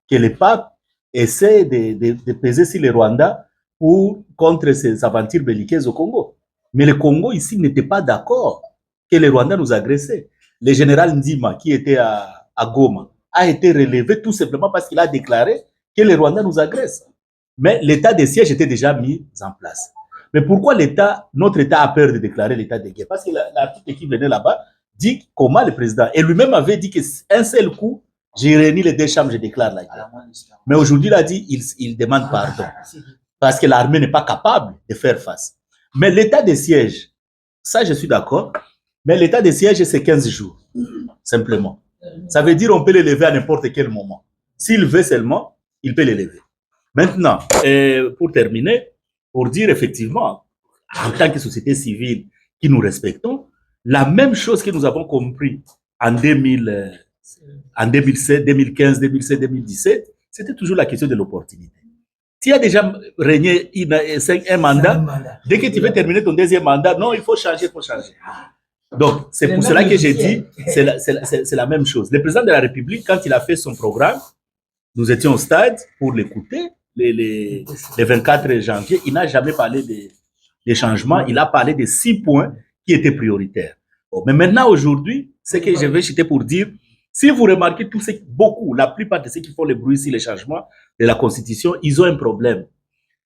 que le pape essaie de peser sur le Rwanda contre ces aventures belliqueuses au Congo. Mais le Congo ici n'était pas d'accord que le Rwanda nous agressait. Le général Ndima, qui était à Goma, a été relevé tout simplement parce qu'il a déclaré que le Rwanda nous agresse. Mais l'état de siège était déjà mis en place. Mais pourquoi notre État a peur de déclarer l'état de guerre? Parce que l'article qui venait là-bas dit comment le président, et lui-même avait dit qu'un seul coup, j'ai réuni les deux chambres, je déclare la guerre. Mais aujourd'hui, il a dit, il demande pardon. Parce que l'armée n'est pas capable de faire face. Mais l'état de siège, ça je suis d'accord, mais l'état de siège c'est 15 jours, simplement. Ça veut dire qu'on peut l'élever à n'importe quel moment. S'il veut seulement, il peut l'élever. Maintenant, pour terminer, pour dire effectivement, en tant que société civile qui nous respectons, la même chose que nous avons compris en 2007, 2015, 2016, 2017, c'était toujours la question de l'opportunité. Tu as déjà régné un mandat, dès que tu veux terminer ton deuxième mandat, non, il faut changer, Donc, c'est pour cela que j'ai dit, c'est la même chose. Le président de la République, quand il a fait son programme, nous étions au stade pour l'écouter, les 24 janvier, il n'a jamais parlé des changements, il a parlé de 6 points qui étaient prioritaires. Bon, mais maintenant, aujourd'hui, ce que je vais citer pour dire, si vous remarquez la plupart de ceux qui font le bruit sur les changements de la Constitution, ils ont un problème.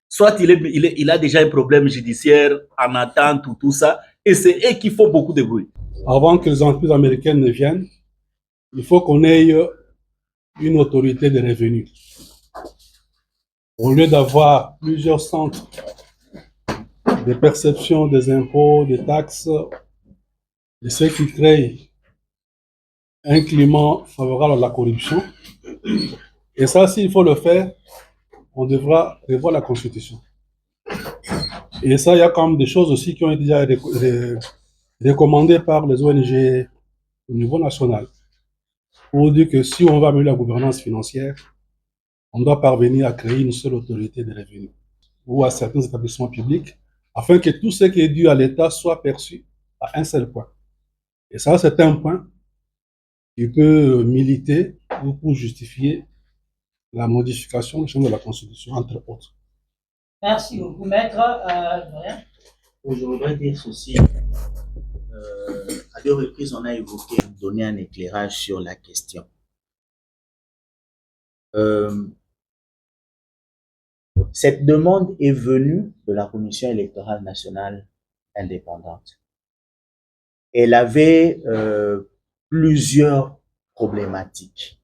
Soit il a déjà un problème judiciaire en attente ou tout ça, et c'est eux qui font beaucoup de bruit. Avant que les entreprises américaines ne viennent, il faut qu'on ait une autorité de revenus. Au lieu d'avoir plusieurs centres de perception des impôts, des taxes, et ce qui crée un climat favorable à la corruption. Et ça, s'il faut le faire, on devra revoir la Constitution. Et ça, il y a quand même des choses aussi qui ont été déjà recommandées par les ONG au niveau national. Pour dire que si on va améliorer la gouvernance financière, on doit parvenir à créer une seule autorité de revenus ou à certains établissements publics, afin que tout ce qui est dû à l'État soit perçu à un seul point. Et ça, c'est un point qui peut militer ou pour justifier la modification de la Constitution, entre autres. Merci beaucoup, maître. Je voudrais dire ceci. À 2 reprises, on a évoqué, donné un éclairage sur la question. Cette demande est venue de la Commission électorale nationale indépendante. Elle avait plusieurs problématiques.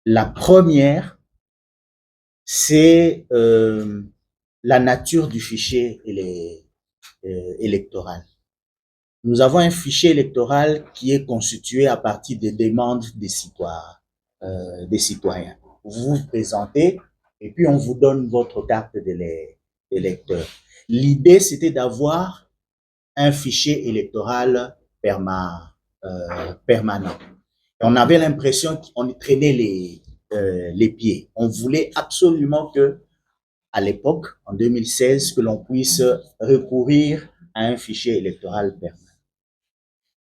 La première, c'est la nature du fichier électoral. Nous avons un fichier électoral qui est constitué à partir des demandes des citoyens. Vous vous présentez et puis on vous donne votre carte d'électeur. L'idée, c'était d'avoir un fichier électoral permanent. Et on avait l'impression qu'on traînait les pieds. On voulait absolument que, à l'époque, en 2016, que l'on puisse recourir à un fichier électoral permanent.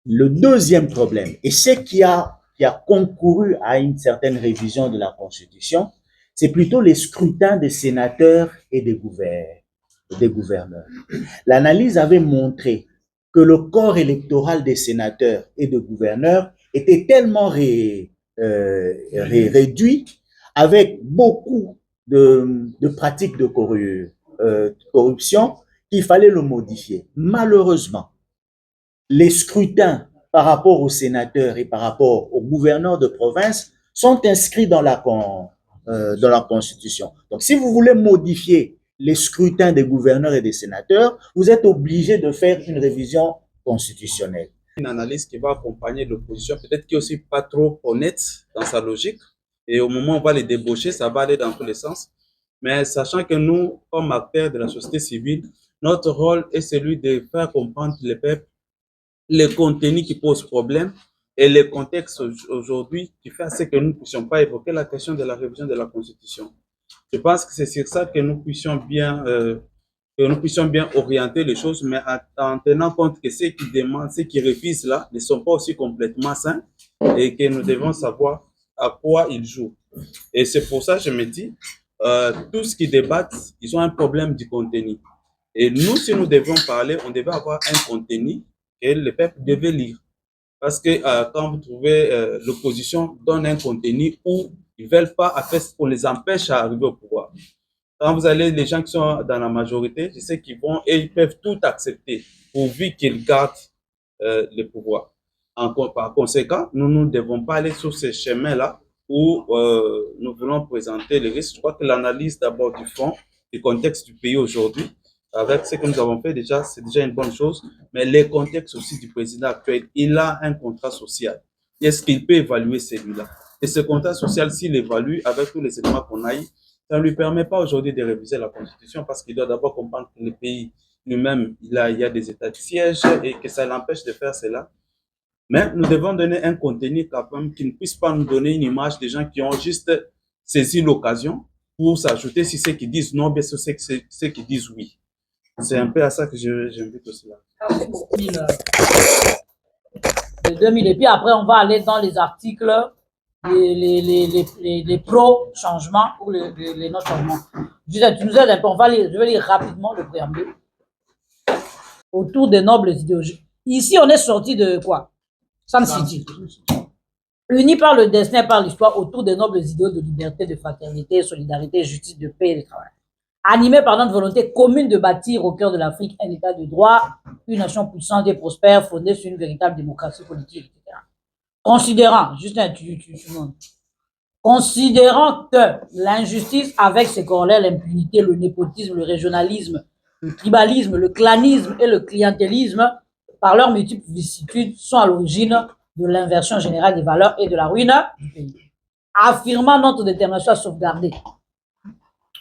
Le deuxième problème, et ce qui a concouru à une certaine révision de la Constitution, c'est plutôt les scrutins des sénateurs et des gouverneurs. L'analyse avait montré que le corps électoral des sénateurs et des gouverneurs était tellement réduit, avec beaucoup de pratiques de corruption, qu'il fallait le modifier. Malheureusement, les scrutins par rapport aux sénateurs et par rapport aux gouverneurs de province sont inscrits dans la Constitution. Donc, si vous voulez modifier les scrutins des gouverneurs et des sénateurs, vous êtes obligé de faire une révision constitutionnelle. Une analyse qui va accompagner l'opposition, peut-être qui est aussi pas trop honnête dans sa logique, et au moment où on va les débaucher, ça va aller dans tous les sens. Mais sachant que nous, comme acteurs de la société civile, notre rôle est celui de faire comprendre le peuple les contenus qui posent problème et le contexte aujourd'hui qui fait à ce que nous ne puissions pas évoquer la question de la révision de la Constitution. Je pense que c'est sur ça que nous puissions bien orienter les choses, mais en tenant compte que ceux qui demandent, ceux qui révisent là, ne sont pas aussi complètement sains et que nous devons savoir à quoi ils jouent. Et c'est pour ça que je me dis, tous ce qui débattent, ils ont un problème du contenu. Et nous, si nous devions parler, on devait avoir un contenu que le peuple devait lire. Parce que quand vous trouvez l'opposition donne un contenu où ils ne veulent pas, en fait, on les empêche à arriver au pouvoir. Quand vous allez, les gens qui sont dans la majorité, je sais qu'ils vont et ils peuvent tout accepter pourvu qu'ils gardent le pouvoir. Par conséquent, nous ne devons pas aller sur ces chemins-là où nous voulons présenter les risques. Je crois que l'analyse d'abord du fond, du contexte du pays aujourd'hui, avec ce que nous avons fait déjà, c'est déjà une bonne chose, mais les contextes aussi du président actuel, il a un contrat social. Est-ce qu'il peut évaluer celui-là? Et ce contrat social, s'il évalue avec tous les éléments qu'on a eu, ça ne lui permet pas aujourd'hui de réviser la Constitution parce qu'il doit d'abord comprendre que le pays lui-même, il y a des états de siège et que ça l'empêche de faire cela. Mais nous devons donner un contenu capable qui ne puisse pas nous donner une image des gens qui ont juste saisi l'occasion pour s'ajouter si ceux qui disent non, bien sûr, ceux qui disent oui. C'est un peu à ça que j'invite aussi là. De 2000. Et puis après, on va aller dans les articles, les pro-changements ou les non-changements. Tu nous aides un peu, je vais lire rapidement le préambule. Autour des nobles idéologies. Ici, on est sorti de quoi? Sun City. Unis par le destin et par l'histoire autour des nobles idéaux de liberté, de fraternité, solidarité, justice, de paix et de travail. Animés par notre volonté commune de bâtir au cœur de l'Afrique un état de droit, une nation puissante et prospère fondée sur une véritable démocratie politique, etc. Considérant, juste un considérant que l'injustice avec ses corollaires, l'impunité, le népotisme, le régionalisme, le tribalisme, le clanisme et le clientélisme, par leurs multiples vicissitudes, sont à l'origine de l'inversion générale des valeurs et de la ruine du pays. Affirmant notre détermination à sauvegarder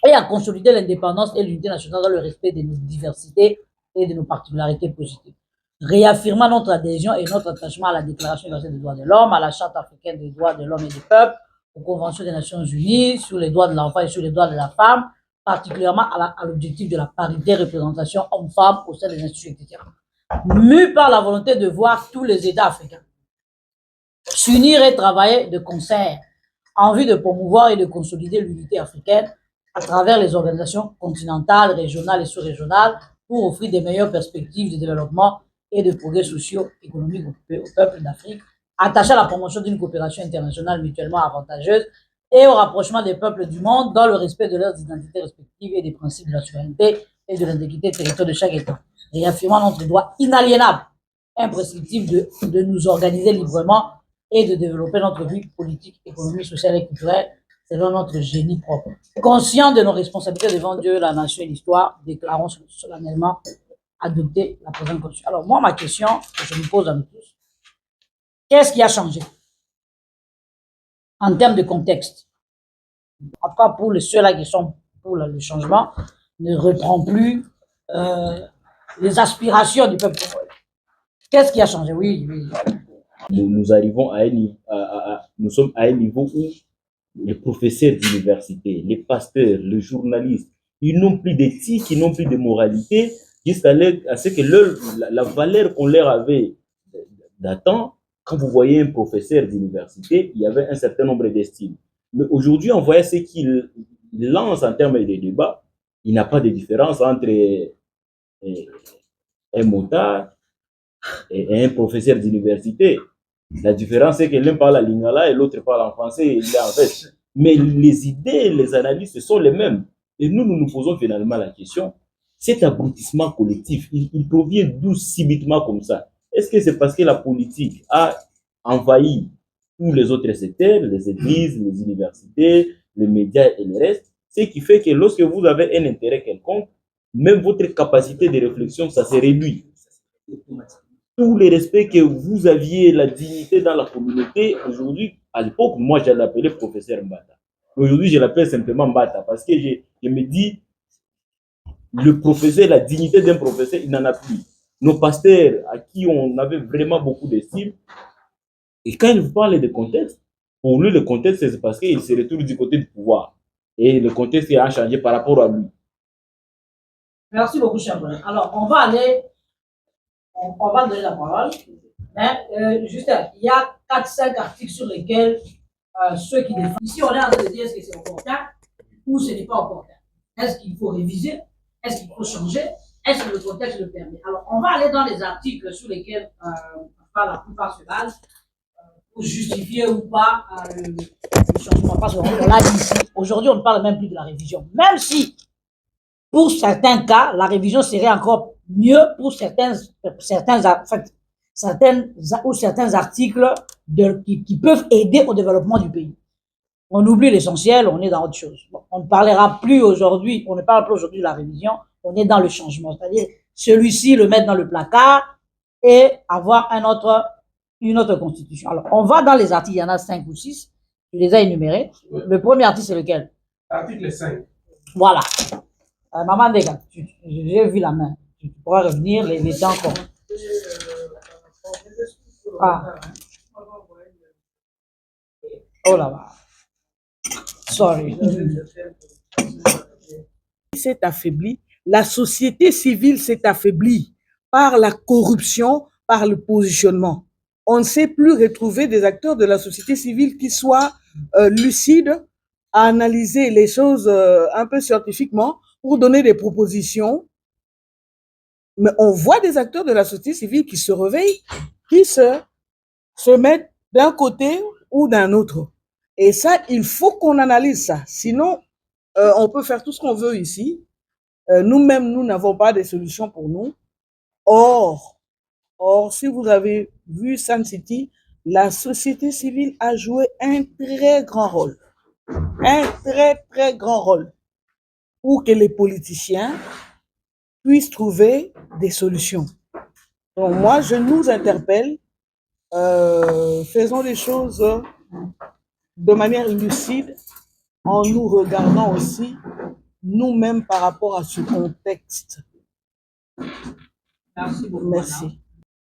et à consolider l'indépendance et l'unité nationale dans le respect de nos diversités et de nos particularités positives. Réaffirmant notre adhésion et notre attachement à la Déclaration universelle des droits de l'homme, à la Charte africaine des droits de l'homme et des peuples, aux conventions des Nations unies sur les droits de l'enfant et sur les droits de la femme, particulièrement à l'objectif de la parité, représentation homme-femme au sein des institutions, etc. Mus par la volonté de voir tous les États africains s'unir et travailler de concert en vue de promouvoir et de consolider l'unité africaine à travers les organisations continentales, régionales et sous-régionales pour offrir des meilleures perspectives de développement et de progrès socio-économiques au peuple d'Afrique, attaché à la promotion d'une coopération internationale mutuellement avantageuse et au rapprochement des peuples du monde dans le respect de leurs identités respectives et des principes de la souveraineté et de l'intégrité territoriale de chaque État, réaffirmant notre droit inaliénable, imprescriptible de nous organiser librement et de développer notre vie politique, économique, sociale et culturelle selon notre génie propre. Conscients de nos responsabilités devant Dieu, la nation et l'histoire, déclarons solennellement adopter la présente constitution. Alors moi, ma question que je me pose à nous tous, qu'est-ce qui a changé en termes de contexte? En tout cas, pour ceux-là qui sont pour le changement, ne reprend plus les aspirations du peuple congolais. Qu'est-ce qui a changé? Oui. Nous arrivons à un niveau, nous sommes à un niveau où les professeurs d'université, les pasteurs, les journalistes, ils n'ont plus d'éthique, ils n'ont plus de moralité, jusqu'à ce que la valeur qu'on leur avait datant, quand vous voyez un professeur d'université, il y avait un certain nombre d'estimes. Mais aujourd'hui, on voit ce qu'il lance en termes de débat. Il n'y a pas de différence entre un motard et un professeur d'université. La différence, c'est que l'un parle à lingala et l'autre parle en français et il est en fait. Mais les idées, les analyses, ce sont les mêmes. Et nous nous posons finalement la question, cet abrutissement collectif, il provient d'où subitement comme ça? Est-ce que c'est parce que la politique a envahi tous les autres secteurs, les églises, les universités, les médias et le reste, ce qui fait que lorsque vous avez un intérêt quelconque, même votre capacité de réflexion, ça se réduit. Tout le respect que vous aviez, la dignité dans la communauté, aujourd'hui, à l'époque, moi, je l'appelais professeur Mbata. Aujourd'hui, je l'appelle simplement Mbata parce que je me dis, le professeur, la dignité d'un professeur, il n'en a plus. Nos pasteurs, à qui on avait vraiment beaucoup d'estime, et quand ils parlent de contexte, pour lui, le contexte, c'est parce qu'il se retrouve du côté du pouvoir. Et le contexte a changé par rapport à lui. Merci beaucoup, cher collègue. Alors, on va donner la parole. Mais, juste, il y a 4-5 articles sur lesquels ceux qui défendent. Ici, on est en train de dire est-ce que c'est opportun ou ce n'est pas opportun. Est-ce qu'il faut réviser? Est-ce qu'il faut changer? Est-ce que le contexte le permet? Alors, on va aller dans les articles sur lesquels la plupart se basent pour justifier ou pas le changement. Parce qu'on l'a dit ici, aujourd'hui, on ne parle même plus de la révision. Même si, pour certains cas, la révision serait encore mieux pour certains articles qui peuvent aider au développement du pays. On oublie l'essentiel, on est dans autre chose. Bon, on ne parlera plus aujourd'hui, on ne parle plus aujourd'hui de la révision, on est dans le changement. C'est-à-dire, celui-ci le mettre dans le placard et avoir une autre constitution. Alors, on va dans les articles, il y en a 5 ou 6, je les ai énumérés. Oui. Le premier article, c'est lequel? Article 5. Voilà. Maman Dega, j'ai vu la main. Tu pourras revenir, les temps encore. Ah. Oh là là. Sorry. S'est affaibli, la société civile s'est affaiblie par la corruption, par le positionnement. On ne sait plus retrouver des acteurs de la société civile qui soient lucides à analyser les choses un peu scientifiquement pour donner des propositions. Mais on voit des acteurs de la société civile qui se réveillent, qui se mettent d'un côté ou d'un autre. Et ça, il faut qu'on analyse ça. Sinon, on peut faire tout ce qu'on veut ici. Nous-mêmes, nous n'avons pas de solutions pour nous. Or, si vous avez vu Sun City, la société civile a joué un très grand rôle. Un très, très grand rôle pour que les politiciens puissent trouver des solutions. Donc moi, je nous interpelle, faisons les choses de manière lucide, en nous regardant aussi nous-mêmes par rapport à ce contexte. Merci beaucoup. Merci.